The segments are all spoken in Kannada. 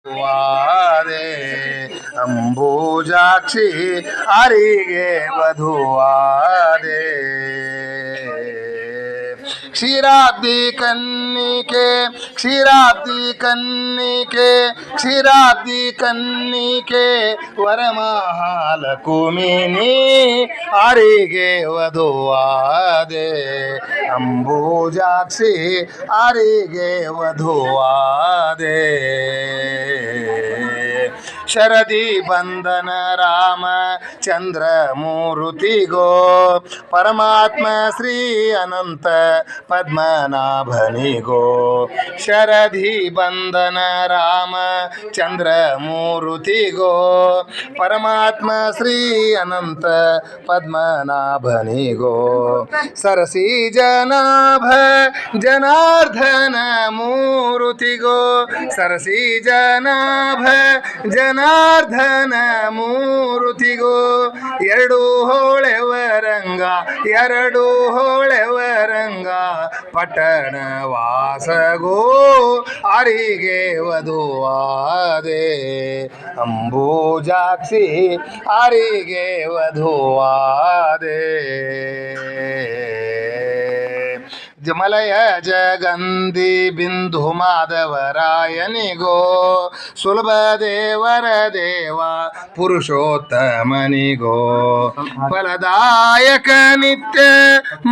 ವಾದೆ ಅಂಬುಜಾಕ್ಷಿ ಅರಿಗೆ ವಧುವಾದೆ ಕ್ಷೀರಾಬ್ದಿ ಕನ್ನಿಕೆ ಕ್ಷೀರಾಬ್ದಿ ಕನ್ನಿಕೆ ಕ್ಷೀರಾಬ್ದಿ ಕನ್ನಿಕೆ ವರಮಹಾಲಕುಮಿನಿ ಅರಿಗೆ ವಧುವಾದೆ ಅಂಬುಜಾಕ್ಷಿ ಅರಿಗೆ ವಧುವಾದೆ ಶರದಿ ಬಂಧನ ರಾಮ ಚಂದ್ರ ಮೂರುತಿಗೋ ಪರಮಾತ್ಮ ಶ್ರೀ ಅನಂತ ಪದ್ಮನಾಭನಿಗೋ ಶರದಿ ಬಂಧನ ರಾಮ ಚಂದ್ರ ಮೂರುತಿಗೋ ಪರಮಾತ್ಮ ಶ್ರೀ ಅನಂತ ಪದ್ಮನಾಭನಿಗೋ ಸರಸಿ ಜನಾಭ ಜನಾರ್ದನ ಮೂರುತಿಗೋ ಸರಸಿ ಜನಾಭ ಜನಾರ್ದನ ಮೂರುತಿಗೋ ಎರಡು ಹೋಳೆವರಂಗ ಎರಡು ಹೋಳೆವರಂಗ ಪಟ್ಟಣ ವಾಸಗೋ ಅರಿಗೆ ವಧುವಾದೆ ಅಂಬುಜಾಕ್ಷಿ ಅರಿಗೆ ವಧುವಾದೆ ಮಲಯ ಜಗಂದಿ ಬಿಂದು ಮಾಧವರಾಯನಿಗೋ ಸುಲಭ ದೇವರ ದೇವ ಪುರುಷೋತ್ತಮನಿಗೋ ಫಲದಾಯಕ ನಿತ್ಯ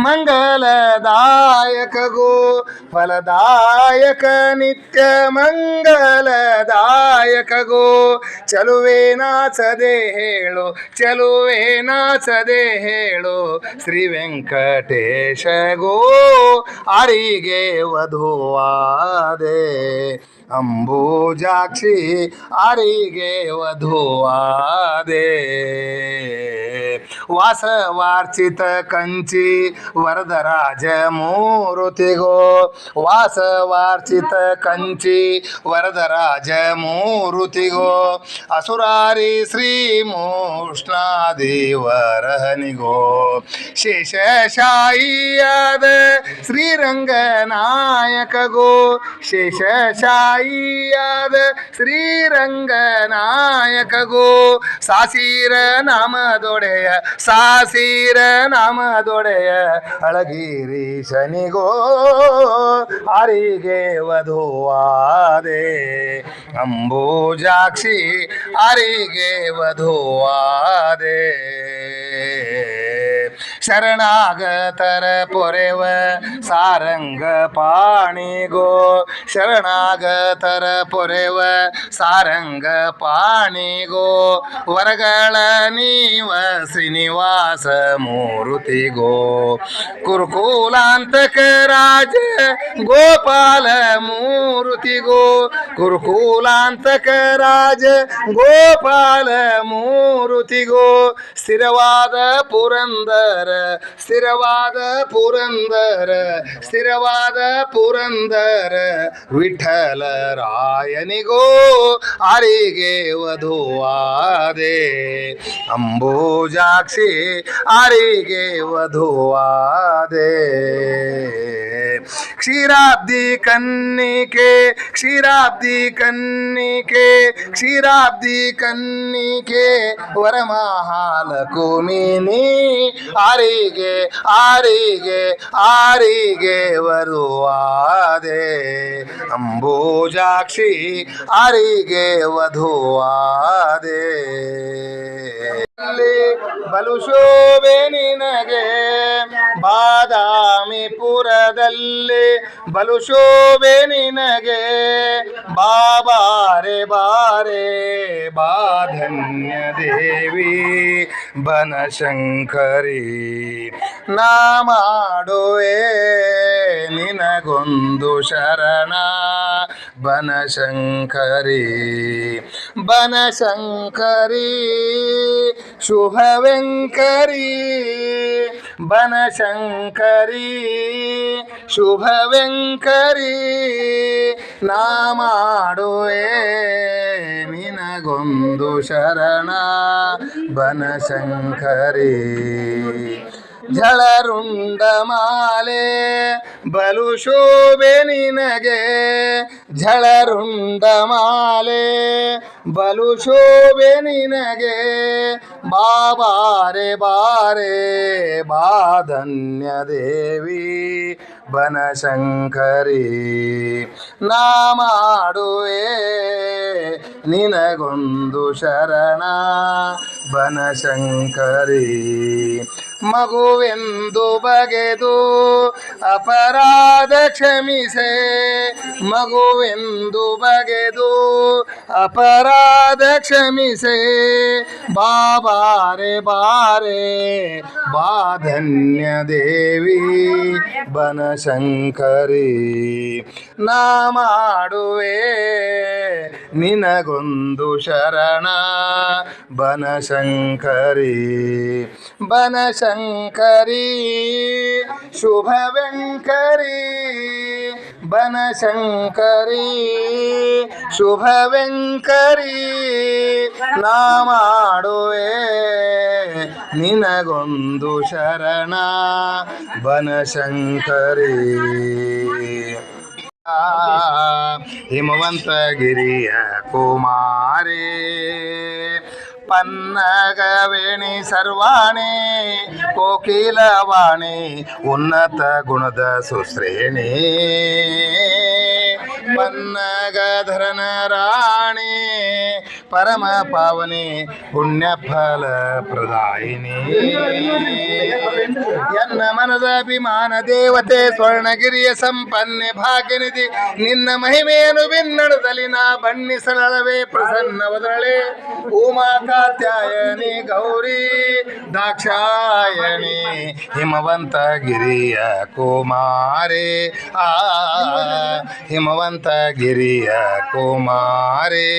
ಮಂಗಲದಾಯಕಗೋ ಫಲದಾಯಕ ನಿತ್ಯ ಮಂಗಲದಾಯಕಗೋ ಚಲುವೆ ನಾಚದೆ ಹೇಳು ಚಲುವೆ ನಾಚದೆ ಹೇಳು ಶ್ರೀ ವೆಂಕಟೇಶಗೋ ಅರಿಗೆ ವಧುವಾದೆ ಅಂಬುಜಾಕ್ಷಿ ಅರಿಗೆ ವಧುವಾದೆ ವಾಸವಾರ್ಚಿತ ಕಂಚಿ ವರದರಾಜ ಮೂರುತಿಗೋ ವಾಸವಾರ್ಚಿತ ಕಂಚಿ ವರದರಾಜ ಮೂರುತಿಗೋ ಅಸುರಾರಿ ಶ್ರೀ ಮೋಷ್ಣಾದೇವರಹನಿಗೋ ಶೇಷಶಾಯಿಯಾದ ಶ್ರೀರಂಗನಾಯಕಗೋ ಶೇಷಶಾಯಿಯಾದ ಶ್ರೀರಂಗನಾಯಕಗೋ ಸಾಸೀರ ನಾಮದೊಡೆಯ ಸಾಸೀರ ನಾಮದೊಡೆಯ ಅಳಗಿರಿ ಶನಿಗೋ ಅರಿಗೆ ವಧುವಾದೆ ಅಂಬುಜಾಕ್ಷಿ ಅರಿಗೆ ವಧುವಾದೆ ಶರಣಾಗತರ ಪೊರೆವ ಸಾರಂಗ ಪಾಣಿಗೋ ಶರಣಾಗತರ ಪೊರೆವ ಸಾರಂಗ ಪಾಣಿಗೋ ವರಗಳ ನೀವ ಶ್ರೀನಿವಾಸ ಮೂರುತಿಗೋ ಕುರುಕುಲಾಂತಕ ರಾಜ ಗೋಪಾಲ ಮೂರುತಿಗೋ ಕುರುಕುಲಾಂತಕ ರಾಜ ಗೋಪಾಲ ಮೂರುತಿಗೋ ಸ್ಥಿರವಾದ ಪುರಂದರ ಸ್ಥಿರವಾದ ಪುರಂದರ ಸ್ಥಿರವಾದ ಪುರಂದರ ವಿಠಲ ರಾಯನಿಗೋ ಅರಿಗೆ ವಧುವಾದೆ ಅಂಬುಜಾಕ್ಷಿ ಅರಿಗೆ ವಧುವಾದೆ ಕ್ಷೀರಾಬ್ದಿ ಕನ್ನಿಕೆ ಕ್ಷೀರಾಬ್ದಿ ಕನ್ನಿಕೆ ಕ್ಷೀರಾಬ್ದಿ ಕನ್ನಿಕೆ ವರಮಹಾಲಕುಮಿನಿ ಆರಿಗೆ ಆರಿಗೆ ಆರಿಗೆ ವಧುವಾದೆ ಅಂಬುಜಾಕ್ಷಿ ಆರಿಗೆ ವಧುವಾದೆ ಬಲು ಶೋಭೆ ನಿನಗೆ ಬಾದಾಮಿಪುರದಲ್ಲಿ ಬಲು ಶೋಭೆ ನಿನಗೆ ಬಾಬಾರೆ ಬಾರೆ ಬಾಧನ್ಯ ದೇವಿ ಬನಶಂಕರಿ ನಾ ಮಾಡುವೆ ನಿನಗೊಂದು ಶರಣ ಬನಶಂಕರಿ ಬನಶಂಕರಿ ಶುಭವೆಂಕರಿ ಬನಶಂಕರಿ ಶುಭವೆಂಕರಿ ನಾ ಮಾಡುವೆ ನಿನಗೊಂದು ಶರಣ ಬನಶಂಕರಿ ಝಳರುಂಡ ಮಾಲೆ ಬಲು ಶೋಭೆ ನಿನಗೆ ಝಳರುಂಡ ಮಾಲೆ ಬಲು ಶೋಭೆ ನಿನಗೆ ಬಾಬಾರೆ ಬಾರೆ ಬಾಧನ್ಯ ದೇವಿ ಬನಶಂಕರಿ ನಾ ಮಾಡುವೆ ನಿನಗೊಂದು ಶರಣ ಬನಶಂಕರಿ ಮಗುವೆಂದು ಬಗೆದು ಅಪರಾಧ ಕ್ಷಮಿಸೆ ಮಗುವೆಂದು ಬಗೆದು ಅಪರಾಧ ಕ್ಷಮಿಸೆ ಬಾಬಾರೆ ಬಾರೆ ಬಾಧನ್ಯ ದೇವಿ ಬನಶಂಕರಿ ನಾ ಮಾಡುವೆ ನಿನಗೊಂದು ಶರಣ ಬನಶಂಕರಿ ಬನಶಂಕರಿ ಶುಭ ವೆಂಕರಿ ಬನಶಂಕರಿ ಶುಭ ವೆಂಕರಿ ನಾ ಮಾಡುವೆ ನಿನಗೊಂದು ಶರಣ ಬನಶಂಕರಿ ಹಿಮವಂತಗಿರಿಯ ಕುಮಾರಿ ಪನ್ನಗವೇಣಿ ಸರ್ವಾಣಿ ಕೋಕಿಲವಾಣಿ ಉನ್ನತ ಗುಣದ ಸುಶ್ರೇಣಿ ಪನ್ನಗಧರನ ರಾಣಿ ಪರಮ ಪಾವನಿ ಪುಣ್ಯ ಫಲ ಪ್ರದಾಯಿನಿ ಎನ್ನ ಮನದ ಅಭಿಮಾನ ದೇವತೆ ಸ್ವರ್ಣಗಿರಿಯ ಸಂಪನ್ನೆ ಭಾಗ್ಯನಿಧಿ ನಿನ್ನ ಮಹಿಮೆಯನ್ನು ಬಿನ್ನಡದಲ್ಲಿ ನಾ ಬಣ್ಣಿಸಲವೇ ಪ್ರಸನ್ನವದರಳೆ ಉಮಾ ಕಾತ್ಯಾಯನಿ ಗೌರಿ ದಾಕ್ಷಾಯಣಿ ಹಿಮವಂತಗಿರಿಯ ಕುಮಾರಿ ಹಿಮವಂತಗಿರಿಯ ಕುಮಾರಿ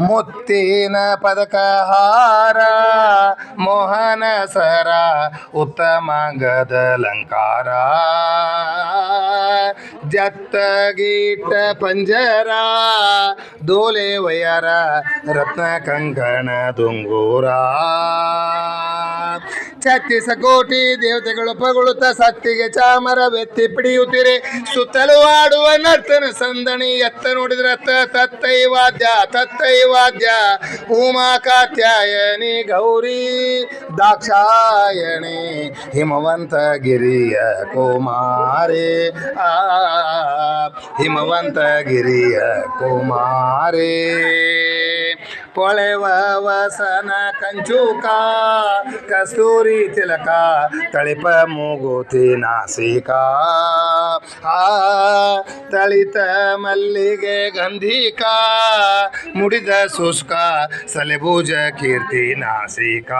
ಮುತ್ತಿನ ಪದಕ ಹಾರ ಮೋಹನ ಸರ ಉತ್ತಮ ಗದಲಂಕಾರ ಜತ್ತಗೀಟ ಪಂಜರ ದೋಲೆ ವಯರ ರತ್ನ ಕಂಕಣ ದುಂಗೂರ ಛತ್ತೀಸ ಕೋಟಿ ದೇವತೆಗಳು ಪಗುಳುತ್ತ ಸತ್ತಿಗೆ ಚಾಮರವೆತ್ತಿ ಪಿಡಿಯುತ್ತೀರಿ ಸುತ್ತಲೂ ಆಡುವ ನರ್ತನ ಸಂದಣಿ ಎತ್ತ ನೋಡಿದ್ರ ತತ್ತೈ ವಾದ್ಯ ಉಮಾ ಕಾತ್ಯಾಯನಿ ಗೌರಿ ದಾಕ್ಷಾಯಣಿ ಹಿಮವಂತಗಿರಿಯ ಕುಮಾರಿ ಹಿಮವಂತಗಿರಿಯ ಕುಮಾರಿ ಪೊಳೆವ ವಸನ ಕಂಚುಕ ಕಸ್ತೂರಿ ತಿಲಕ ತಳಿಪ ಮೂಗುತಿ ನಾಸಿಕ ತಳಿತ ಮಲ್ಲಿಗೆ ಗಂಧಿಕ ಮುಡಿದ ಶುಷ್ಕ ಸಲೆಭುಜ ಕೀರ್ತಿ ನಾಸಿಕ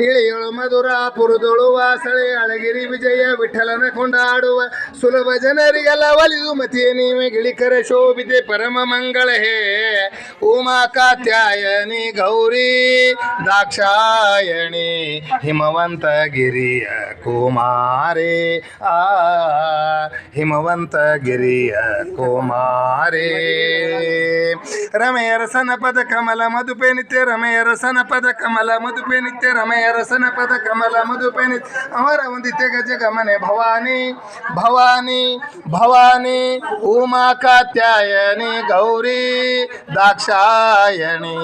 ಇಳಿಯಳು ಮಧುರ ಪುರದೊಳು ವಾಸಳೆ ಅಳಗಿರಿ ವಿಜಯ ವಿಠಲನ ಕೊಂಡಾಡುವ ಸುಲಭ ಜನರಿಗೆಲ್ಲ ಒಲಿದು ಮತಿಯೇ ನೀವೆ ಗಿಳಿಕರ ಶೋಭಿತೆ ಪರಮ ಮಂಗಳ ಹೇ ಉಮಾ ಕಾತ್ಯಾಯನಿ ಗೌರಿ ದಾಕ್ಷಾಯಣಿ ಹಿಮವಂತಗಿರಿಯ ಕುಮಾರಿ ಹಿಮವಂತಗಿರಿಯ ಕುಮಾರಿ ರಮೆಯ ರಸನ ಪದ ಕಮಲ ಮಧುಪೆ ನಿತ್ಯ ರಮೆಯ ರಸನ ಪದ ಕಮಲ ಮಧುಪೆ ನಿತ್ಯ ರಮೆಯ ರಸನ ಪದ ಕಮಲ ಮಧುಪೆ ನಿತ್ಯ ಅವರ ವಂದಿತೆ ಗಜ ಗಮನೆ ಭವಾನಿ ಭವಾನಿ ಭವಾನಿ ಉಮಾ ಕಾತ್ಯಾಯನಿ ಗೌರಿ ದಾಕ್ಷಾಯಣಿ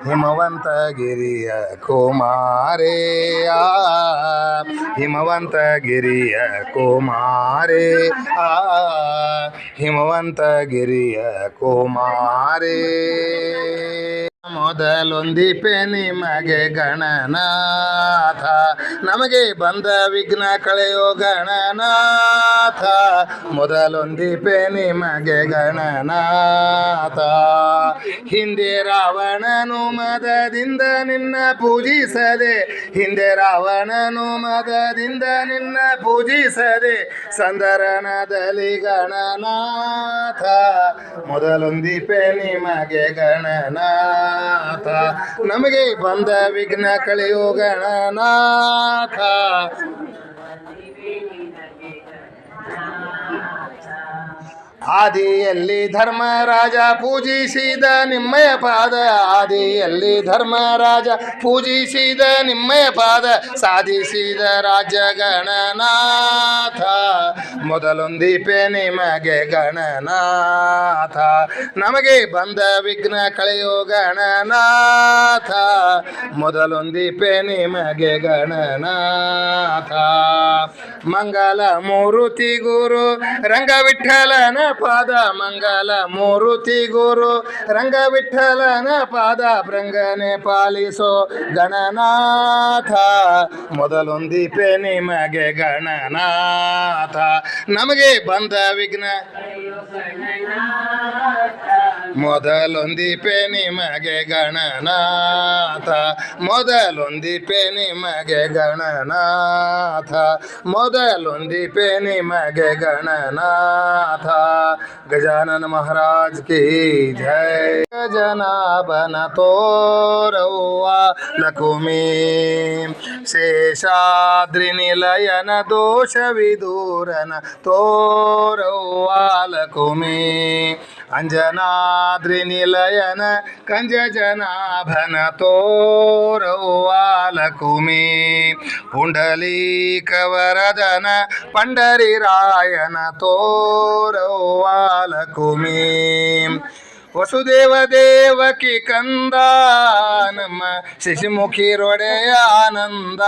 ಹಿಮವಂತಗಿರಿಯ ಕುಮಾರಿ ಹಿಮವಂತಗಿರಿಯ ಕುಮಾರಿ ಹಿಮವಂತಗಿರಿಯ ಕುಮಾರಿ ಮೊದಲೊಂದಿಪೆ ನಿಮಗೆ ಗಣನಾಥ ನಮಗೆ ಬಂದ ವಿಘ್ನ ಕಳೆಯೋ ಗಣನಾಥ ಮೊದಲೊಂದಿಪೆ ನಿಮಗೆ ಗಣನಾಥ ಹಿಂದೆ ರಾವಣನು ಮದದಿಂದ ನಿನ್ನ ಪೂಜಿಸದೆ ಹಿಂದೆ ರಾವಣನು ಮದದಿಂದ ನಿನ್ನ ಪೂಜಿಸದೆ ಸಂದರನದಲ್ಲಿ ಗಣನಾಥ ಮೊದಲೊಂದಿಪೆ ನಿಮಗೆ ಗಣನಾಥ ನಮಗೆ ಬಂದ ವಿಘ್ನ ಕಳೆಯೋ ಗಣನಾಥ ಆದಿಯಲ್ಲಿ ಧರ್ಮರಾಜ ಪೂಜಿಸಿದ ನಿಮ್ಮಯ ಪಾದ, ಆದಿಯಲ್ಲಿ ಧರ್ಮರಾಜ ಪೂಜಿಸಿದ ನಿಮ್ಮಯ ಪಾದ, ಸಾಧಿಸಿದ ರಾಜ್ಯ ಗಣನಾಥ, ಮೊದಲೊಂದಿಪೆ ನಿಮಗೆ ಗಣನಾಥ, ನಮಗೆ ಬಂದ ವಿಘ್ನ ಕಳೆಯೋ ಗಣನಾಥ, ಮೊದಲೊಂದಿಪೆ ನಿಮಗೆ ಗಣನಾಥ. ಮಂಗಲ ಮೂರುತಿ ಗುರು ರಂಗವಿಠಲನ ಪಾದ, ಮಂಗಲ ಮೂರುತಿ ಗುರು ರಂಗವಿಠಲನ ಪಾದ, ಭೃಂಗನೆ ಪಾಲಿಸೋ ಗಣನಾಥ, ಮೊದಲೊಂದಿಪೆ ನಿಮಗೆ ಗಣನಾಥ, ನಮಗೆ ಬಂದ ವಿಘ್ನ ಮೊದಲೊಂದಿಪೆ ನಿಮಗೆ ಗಣನಾಥ, ಮೊದಲೊಂದಿಪೆ ನಿಮಗೆ ಗಣನಾಥ, ಮೊದಲೊಂದಿಪೆ ನಿಮಗೆ ಗಣನಾಥ. ಗಜಾನನ ಮಹಾರಾಜ್ ಕಿ ಜಯ. ಗಜನಾಭನ ತೋರವ್ವ ಲಕುಮಿ, ಶೇಷಾದ್ರಿ ನಿಲಯನ ದೋಷ ವಿದೂರನ ತೋರವ್ವ ಲಕುಮಿ, ಅಂಜನಾದ್ರಿ ನಿಲಯನ ಕಂಜ ಜನಾಭನ ತೋರವ್ವ ಲಕುಮಿ, ಪುಂಡಲೀಕ ವರದನ ಪಂಡರಿರಾಯನ ತೋರವ್ವ ಲಕುಮಿ, ವಸುದೇವ ದೇವಕಿ ಕಂದ ನಮ್ಮ ಶಶಿಮುಖಿ ರೊಡೆಯ ಆನಂದ,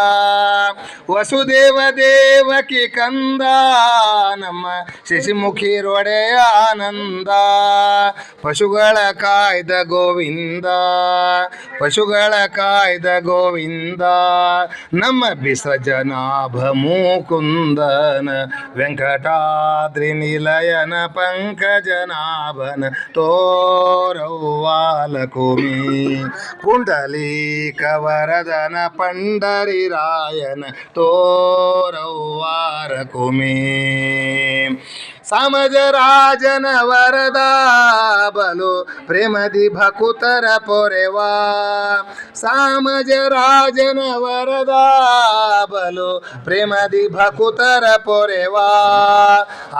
ವಸುದೇವ ದೇವಕಿ ಕಂದ ನಮ್ಮ ಶಶಿಮುಖಿ ರೊಡೆಯ ಆನಂದ, ಪಶುಗಳ ಕಾಯ್ದ ಗೋವಿಂದ, ಪಶುಗಳ ಕಾಯ್ದ ಗೋವಿಂದ, ನಮ್ಮ ಬಿಸಜನಾಭ ಮುಕುಂದನ ವೆಂಕಟಾದ್ರಿ ನಿಲಯನ ಪಂಕಜನಾಭನ ತೋರವ್ವ ಲಕುಮಿ, ಪುಂಡಲೀಕ ವರದನ ಪಂಡರಿರಾಯನ ತೋರವ್ವ ಲಕುಮಿ, ಸಾಮಜ ರಾಜನ ವರದ ಬಲು ಪ್ರೇಮದಿ ಭಕುತರ ಪೊರೆವಾ, ಸಾಮಜ ರಾಜನ ವರದ ಬಲು ಪ್ರೇಮದಿ ಭಕುತರ ಪೊರೆವಾ,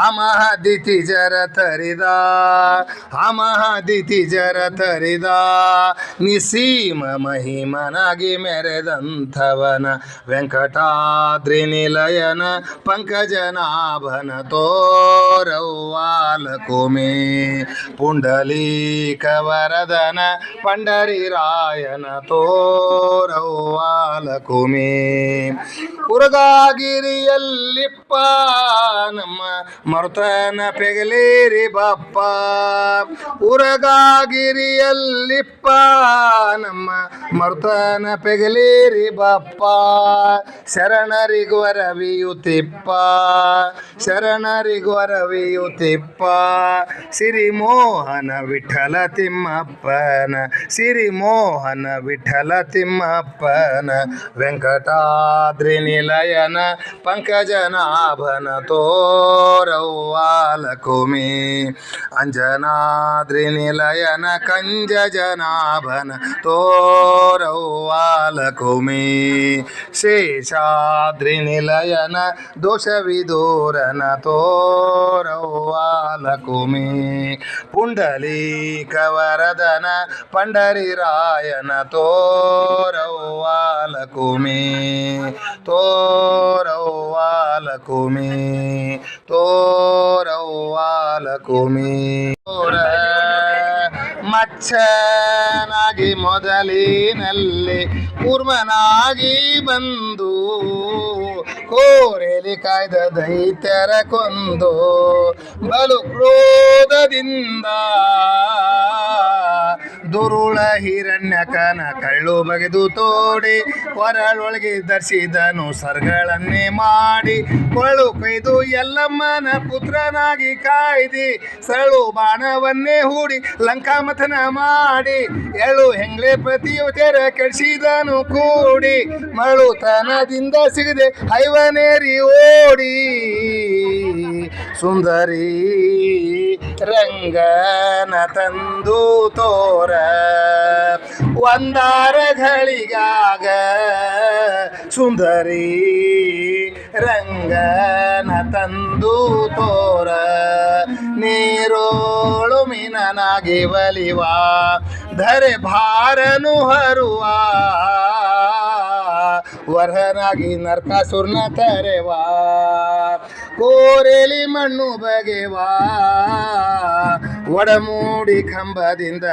ಅಮಹದಿತಿ ಜರ ತರಿದ, ಅಮಹದಿತಿ ಜರ ತರಿದ, ನಿಸೀಮ ಮಹಿಮನಾಗಿ ಮೆರೆದಂಥವನ ವೆಂಕಟಾದ್ರಿ ನಿಲಯನ ಪಂಕಜನಾಭನ ತೋರವ್ವ ಲಕುಮಿ, ಪುಂಡಲೀಕ ವರದನ ಪಂಡರಿರಾಯನ ತೋರವ್ವ ಲಕುಮಿ, ಉರಗಾಗಿರಿಯಲ್ಲಿಪ್ಪ ನಮ್ಮ ಮರುತನ ಪೆಗಲೇರಿ ಬಪ್ಪ, ಉರಗಾಗಿರಿಯಲ್ಲಿಪ್ಪ ನಮ್ಮ ಮರುತನ ಪೆಗಲೇರಿ ಬಪ್ಪ, ಶರಣರಿಗೊರವಿಯುತ್ತಿಪ್ಪ, ಶರಣರಿಗೊರವಿಯುತ್ತಿಪ್ಪ, ಸಿರಿಮೋಹನ ವಿಠಲ ತಿಮ್ಮಪ್ಪನ, ಸಿರಿಮೋಹನ ವಿಠಲ ತಿಮ್ಮಪ್ಪನ ವೆಂಕಟಾದ್ರಿ ನಿಲಯನ ಪಂಕಜನಾಭನ ತೋರವ್ವ ಲಕುಮಿ, ಅಂಜನಾದ್ರಿ ನಿಲಯನ ಕಂಜ ಜನಾಭನ ತೋರವ್ವ ಲಕುಮಿ, ಶೇಷಾದ್ರಿ ನಿಲಯನ ದೋಷ ವಿದೂರನ ತೋರವ್ವ ಲಕುಮಿ, ಪುಂಡಲೀಕ ವರದನ ಪಂಡರಿರಾಯನ ತೋರವ್ವ ಲಕುಮಿ, ತೋರವ್ವ ಲಕುಮಿ, ತೋರವ್ವ ಲಕುಮಿ. ಮಚ್ಚನಾಗಿ ಮೊದಲಿನಲ್ಲಿ ಕೂರ್ಮನಾಗಿ ಬಂದು ಕೋರೆಲಿ ಕಾಯ್ದ ದೈತ್ಯರ ಕೊಂದು ಬಲು ಕ್ರೋಧದಿಂದ ದುರುಳ ಹಿರಣ್ಯಕನ ಕಳ್ಳು ಬಗೆದು ತೋಡಿ ಹೊರಳೊಳಗೆ ಧರಿಸಿದನು ಸರ್ಗಳನ್ನೇ ಮಾಡಿ ಕೊಳ್ಳು ಕೊಯ್ದು ಎಲ್ಲಮ್ಮನ ಪುತ್ರನಾಗಿ ಕಾಯ್ದಿ ಸರಳು ಬಾಣವನ್ನೇ ಹೂಡಿ ಲಂಕಾಮಥನ ಮಾಡಿ ಎಳು ಹೆಂಗ್ಳೆ ಪ್ರತಿಯೊತೆರ ಕೆಡಿಸಿದನು ಕೂಡಿ ಮಳುತನದಿಂದ ಸಿಗದೆ ಹೈವನೇರಿ ಓಡಿ ಸುಂದರಿ ರಂಗನ ತಂದು ತೋರ ಒಂದಾರಗಳಿಗಾಗ ಸುಂದರಿ ರಂಗನ ತಂದು ತೋರ ನೀರೋಳು ಮೀನನಾಗಿ ಬಲಿವ ಧರೆ ಭಾರನು ಹರುವ ವರನಾಗಿ ನರಕಾಸುರನ ತರೆವಾ ಕೋರೆಲಿ ಮಣ್ಣು ಬಗೆವಾ ಒಡಮೂಡಿ ಕಂಬದಿಂದ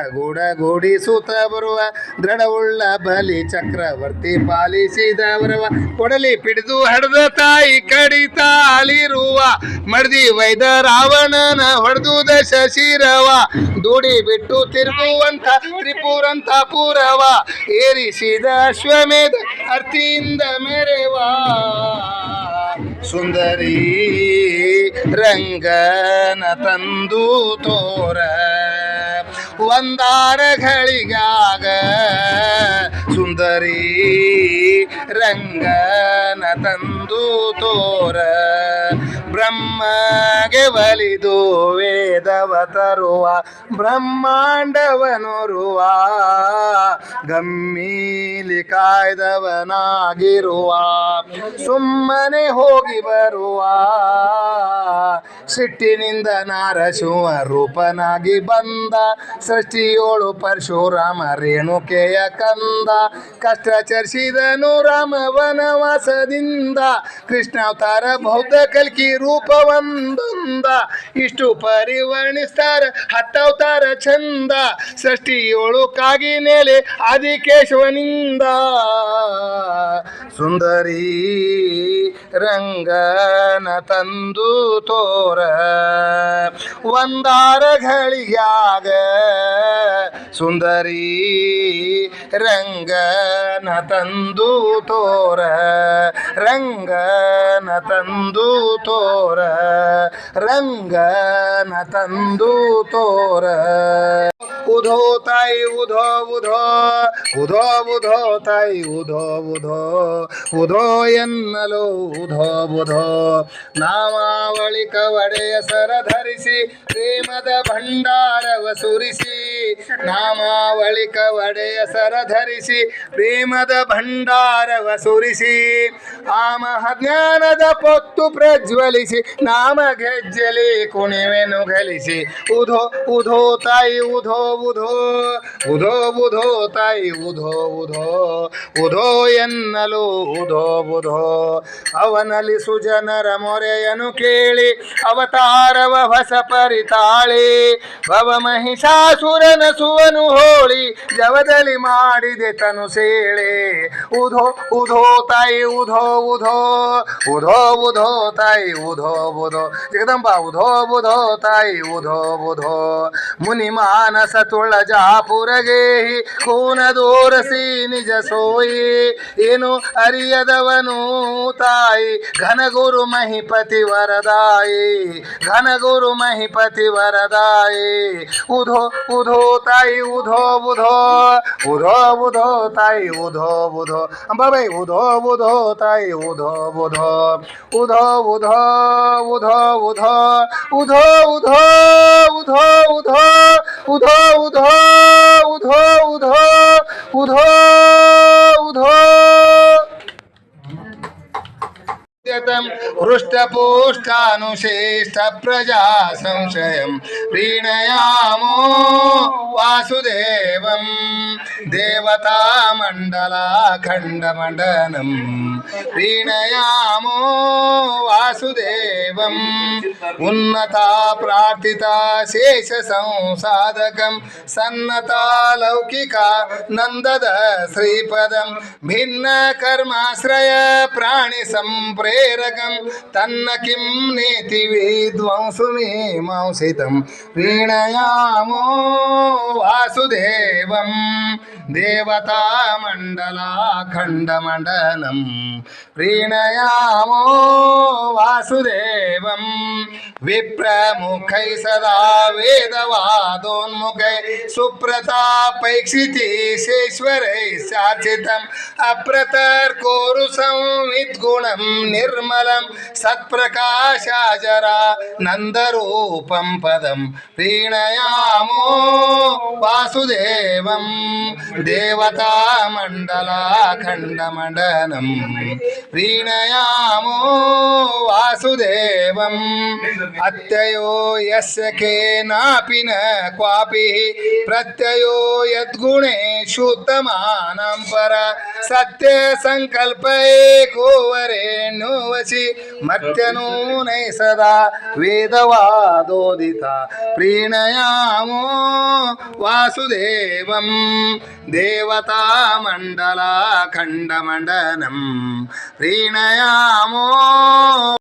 ಗೂಡಿಸುತ್ತ ಬರುವ ದೃಢವುಳ್ಳ ಬಲಿ ಚಕ್ರವರ್ತಿ ಪಾಲಿಸಿದವರವ ಕೊಡಲಿ ಪಿಡಿದು ಹಡ್ದ ತಾಯಿ ಕಡಿತಾಲಿರುವ ಮಡ್ದಿ ವೈದ ರಾವಣನ ಹೊಡೆದು ದಶ ಶಿರವ ದೂಡಿ ಬಿಟ್ಟು ತಿರುಗುವಂತ ತ್ರಿಪುರಂತ ಪೂರವ ಏರಿಸಿದ ಅಶ್ವಮೇಧ ಅರ್ತಿಯಿಂದ ಮೆರೆವಾ ಸುಂದರಿ ರಂಗನ ತಂದು ತೋರ ಒಂದಾರಗಳಿಗಾಗ ಸುಂದರಿ ರಂಗನ ತಂದು ತೋರ ಬ್ರಹ್ಮಗೆ ಬಲಿದು ವೇದವ ತರುವ ಬ್ರಹ್ಮಾಂಡವನುರುವ ಗಮ್ಮೀಲಿ ಕಾಯ್ದವನಾಗಿರುವ ಸುಮ್ಮನೆ ಹೋಗಿ ಬರುವ ಸಿಟ್ಟಿನಿಂದ ನಾರಶುವ ರೂಪನಾಗಿ ಬಂದ ಸೃಷ್ಟಿಯೋಳು ಪರಶುರಾಮ ರೇಣುಕೆಯ ಕಂದ ಕಷ್ಟ ಚರ್ಚಿದನು ರಾಮ ವನವಾಸದಿಂದ ಕೃಷ್ಣಾವತಾರ ಬೌದ್ಧ ಕಲ್ಕಿ ರೂಪವೊಂದೊಂದ ಇಷ್ಟು ಪರಿವರ್ಣಿಸ್ತಾರ ಹತ್ತವತಾರ ಚಂದ ಸೃಷ್ಟಿಯೋಳು ಕಾಗಿ ನೆಲೆ ಆದಿಕೇಶವನಿಂದ ಸುಂದರಿ ರಂಗನ ತಂದು ತೋರ ಒಂದಾರಗಳಿಗಾಗ ಸುಂದರಿ ರಂಗನ ತಂದು ತೋರ ರಂಗನ ತಂದು ತೋರ ರಂಗನ ತಂದು ತೋರ ಉಧೋ ತಾಯಿ ಉಧೋ ಉಧೋ ಉಧೋ ಉಧೋ ತಾಯಿ ಉಧೋ ಉಧೋ ಉಧೋ ಎನ್ನಲು ಉಧೋ ಉಧೋ ನಾಮಾವಳಿ ಕವಡೆಯ ಸರ ಧರಿಸಿ ಪ್ರೇಮದ ಭಂಡಾರವ ಸುರಿಸಿ ನಾಮಾವಳಿ ಕವಡೆಯ ಸರ ಧರಿಸಿ ಪ್ರೇಮದ ಭಂಡಾರವ ಸುರಿಸಿ ಆಮ ಜ್ಞಾನದ ಪೊತ್ತು ಪ್ರಜ್ವಲಿಸಿ ನಾಮ ಗೆಜ್ಜಲಿ ಕುಣಿವೆನು ಗಳಿಸಿ ಉಧೋ ಉಧೋ ತಾಯಿ ಉಧೋ ಉಧೋ ಉಧೋ ಉಧೋ ತಾಯಿ ಉಧೋ ಉಧೋ ಉಧೋ ಎನ್ನಲು ಉಧೋ ಉಧೋ ಅವನಲ್ಲಿ ಸುಜನರ ಮೊರೆಯನು ಕೇಳಿ ಅವತಾರವ ಹೊಸ ಪರಿತಾಳಿ ಭವ ಮಹಿಷಾಸುರನ ಸುವನು ಹೋಳಿ ಜವದಲ್ಲಿ ಮಾಡಿದೆ ತನು ಸೇಳೆ ಉಧೋ ಉಧೋ ತಾಯಿ ಉಧೋ ಉಧೋ ಉಧೋ ಉಧೋ ತಾಯಿ ಉಧೋ ಉಧೋ ಜಗದಂಬ ಉಧೋ ಉಧೋ ತಾಯಿ ಉಧೋ ಉಧೋ ಮುನಿ ಮಾನಸ ತುಳಜಾಪುರಗೇಹಿ ಕೂನ ದೋರಸಿ ನಿಜ ಸೋಯಿ ಏನು ಅರಿಯದವನು ತಾಯಿ ಘನಗುರು ಮಹಿಪತಿ ವರದಾಯಿ ಘನಗುರು ಮಹಿಪತಿ ವರದಾಯಿ ಉಧೋ ಉಧೋ ತಾಯಿ ಉಧೋ ಉಧೋ ಉಧೋ ಉಧೋ ತಾಯಿ ಉಧೋ ಉಧೋ ಅಂಬಾಬೈ ಉಧೋ ಉಧೋ ತಾಯಿ ಉಧೋ ಉಧೋ ಉಧೋ ಉಧೋ ಉಧೋ ಉಧೋ ಉಧೋ ಉಧೋ ಉಧೋ ಉಧೋ ಉಧೋ ಉಧೋ ಉಧೋ ಉಧೋ ಉಧೋ ಉಧೋ ಹೃಷ್ಟಪುಷ್ಟಾನುಶೇಷ್ಟ ಪ್ರಜಾ ಸಂಶಯಂ ಪ್ರೀಣಯಾಮೋ ವಾಸುದೇವಂ ದೇವತಾ ಮಂಡಲ ಖಂಡಮಂಡನಂ ಪ್ರೀಣಯಾಮೋ ವಾಸುದೇವಂ ಉನ್ನತಾ ಪ್ರಾರ್ಥಿತಾ ಶೇಷ ಸಂಸಾಧಕಂ ಸನ್ನತಾ ಲೌಕಿಕ ನಂದದ ಶ್ರೀಪದಂ ಭಿನ್ನ ಕರ್ಮಾಶ್ರಯ ಪ್ರಾಣಿ ಸಂಪ್ರೇರಕಂ ತನ್ನ ಕಿಂ ನೇತಿ ವಿದ್ವಂಸುಮೀಮಾಂಸಿತಂ ಪ್ರೀಣಯಾಮೋ ವಾಸುದೇವಂ ದೇವತಾ ಮಂಡಲ ಖಂಡಮಂಡನಂ ಪ್ರೀಣಯಾಮೋ ವಾಸುದೇವಂ ವಿಪ್ರಮುಖೈ ಸದಾ ವೇದವಾದೋನ್ಮುಖೈ ಸುಪ್ರತಾಪೈಕ್ಷಿತೀಶೇಶ್ವರೈ ಶಾರ್ಚಿತಂ ಅಪ್ರತರ್ಕೋರು ಸಂವಿದ್ಗುಣಂ ನಿರ್ಮಲಂ ಸತ್ಪ್ರಕಾಶಾಜರ ನಂದರೂಪಂ ಪದಂ ಪ್ರೀಣಯಾಮೋ वासुदेवं देवतामण्डलाखण्डमण्डनं प्रीणयामो वासुदेवम् अत्ययो यस्य केनापि न क्वापि प्रत्ययो यद्गुणेषुत्तमानं पर सत्य संकल्पे को वरेण्यो वचि मर्त्यनूनै सदा वेदवादोदिता प्रीणयामो वासुदेवं देवतामण्डलाखण्डमण्डनं प्रीणयामो